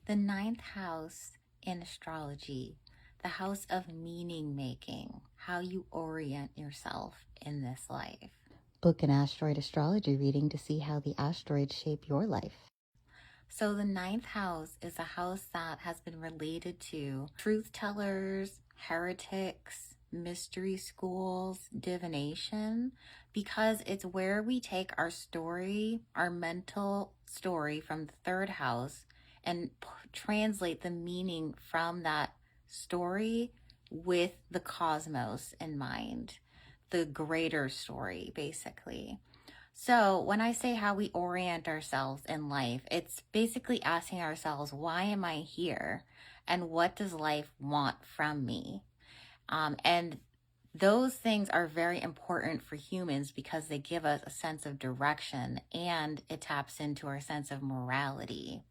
The ninth house in astrology, the house of meaning making, how you orient yourself in this life. Book an asteroid astrology reading to see how the asteroids shape your life. So the ninth house is a house that has been related to truth tellers, heretics, mystery schools, divination, because it's where we take our story, our mental story from the third house, and translate the meaning from that story with the cosmos in mind, the greater story, basically. So, when I say how we orient ourselves in life, it's basically asking ourselves, why am I here? And what does life want from me? And those things are very important for humans because they give us a sense of direction and it taps into our sense of morality.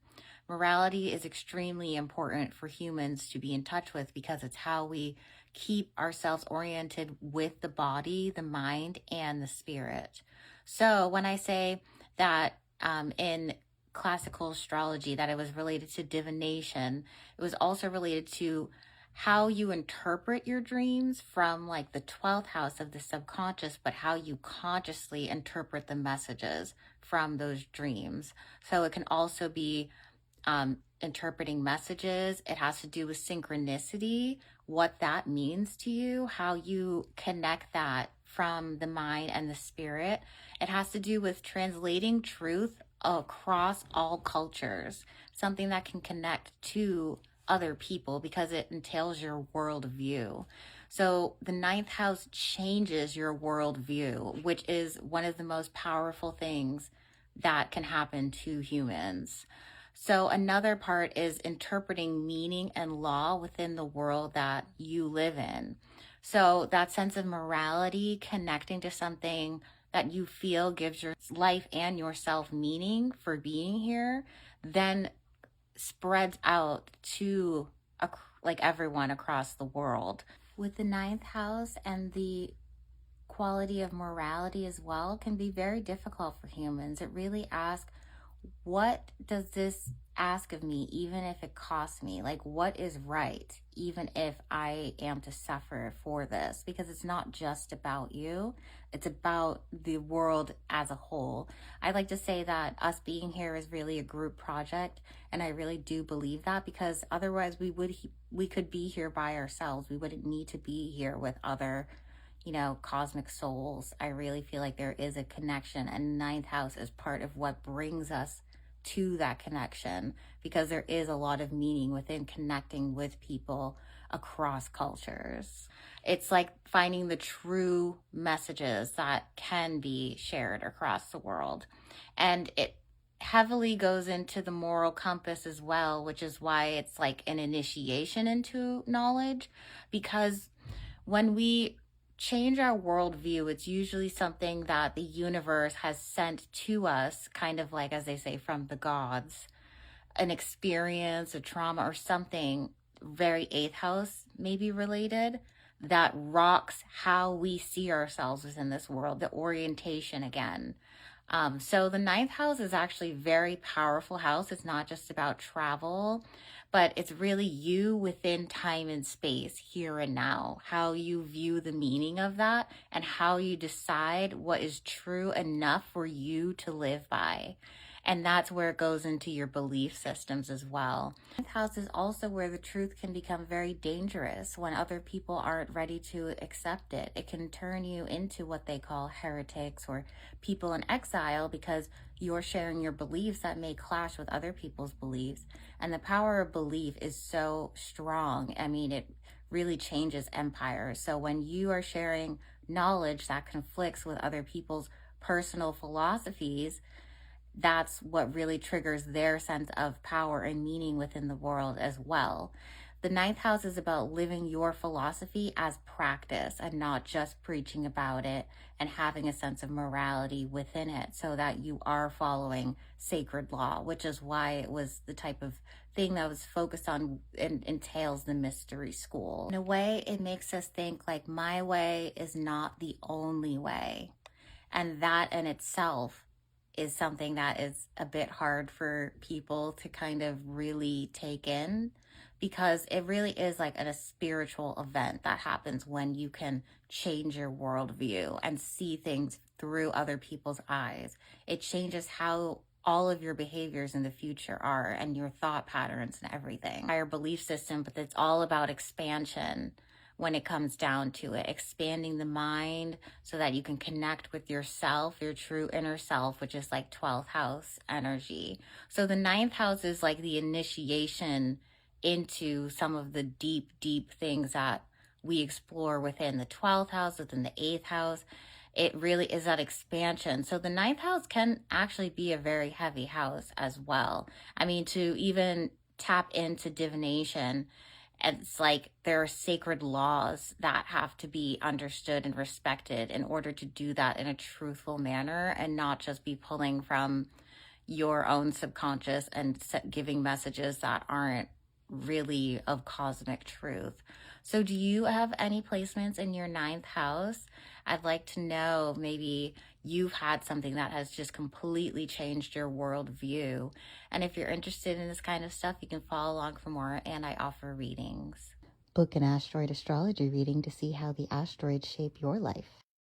Morality is extremely important for humans to be in touch with because it's how we keep ourselves oriented with the body, the mind, and the spirit. So when I say that in classical astrology that it was related to divination, it was also related to how you interpret your dreams from like the 12th house of the subconscious, but how you consciously interpret the messages from those dreams. So it can also be interpreting messages. It has to do with synchronicity, what that means to you, how you connect that from the mind and the spirit. It has to do with translating truth across all cultures, something that can connect to other people because it entails your worldview. So the ninth house changes your worldview, which is one of the most powerful things that can happen to humans. So another part is interpreting meaning and law within the world that you live in. So that sense of morality, connecting to something that you feel gives your life and yourself meaning for being here, then spreads out to like everyone across the world. With the ninth house and the quality of morality as well can be very difficult for humans. It really asks, what does this ask of me, even if it costs me? Like, what is right, even if I am to suffer for this? Because it's not just about you, it's about the world as a whole. I like to say that us being here is really a group project, and I really do believe that, because otherwise we could be here by ourselves. We wouldn't need to be here with other cosmic souls. I really feel like there is a connection, and ninth house is part of what brings us to that connection, because there is a lot of meaning within connecting with people across cultures. It's like finding the true messages that can be shared across the world. And it heavily goes into the moral compass as well, which is why it's like an initiation into knowledge, because when we change our worldview, it's usually something that the universe has sent to us, kind of like, as they say, from the gods, an experience, a trauma, or something very eighth house maybe related that rocks how we see ourselves within this world, the orientation again. So the ninth house is actually a very powerful house. It's not just about travel, but it's really you within time and space, here and now, how you view the meaning of that and how you decide what is true enough for you to live by. And that's where it goes into your belief systems as well. Ninth house is also where the truth can become very dangerous when other people aren't ready to accept it. It can turn you into what they call heretics or people in exile, because you're sharing your beliefs that may clash with other people's beliefs. And the power of belief is so strong. I mean, it really changes empires. So when you are sharing knowledge that conflicts with other people's personal philosophies, that's what really triggers their sense of power and meaning within the world as well. The ninth house is about living your philosophy as practice and not just preaching about it, and having a sense of morality within it so that you are following sacred law, which is why it was the type of thing that was focused on and entails the mystery school. In a way, it makes us think like, my way is not the only way. And that in itself is something that is a bit hard for people to kind of really take in because it really is like a spiritual event that happens when you can change your worldview and see things through other people's eyes. It changes how all of your behaviors in the future are and your thought patterns and everything. Higher belief system, but it's all about expansion when it comes down to it, expanding the mind so that you can connect with yourself, your true inner self, which is like 12th house energy. So the ninth house is like the initiation into some of the deep, deep things that we explore within the 12th house, within the 8th house. It really is that expansion. So the ninth house can actually be a very heavy house as well. I mean, to even tap into divination, it's like there are sacred laws that have to be understood and respected in order to do that in a truthful manner and not just be pulling from your own subconscious and giving messages that aren't really of cosmic truth. So, do you have any placements in your ninth house? I'd like to know maybe you've had something that has just completely changed your worldview. And if you're interested in this kind of stuff, you can follow along for more, and I offer readings. Book an asteroid astrology reading to see how the asteroids shape your life.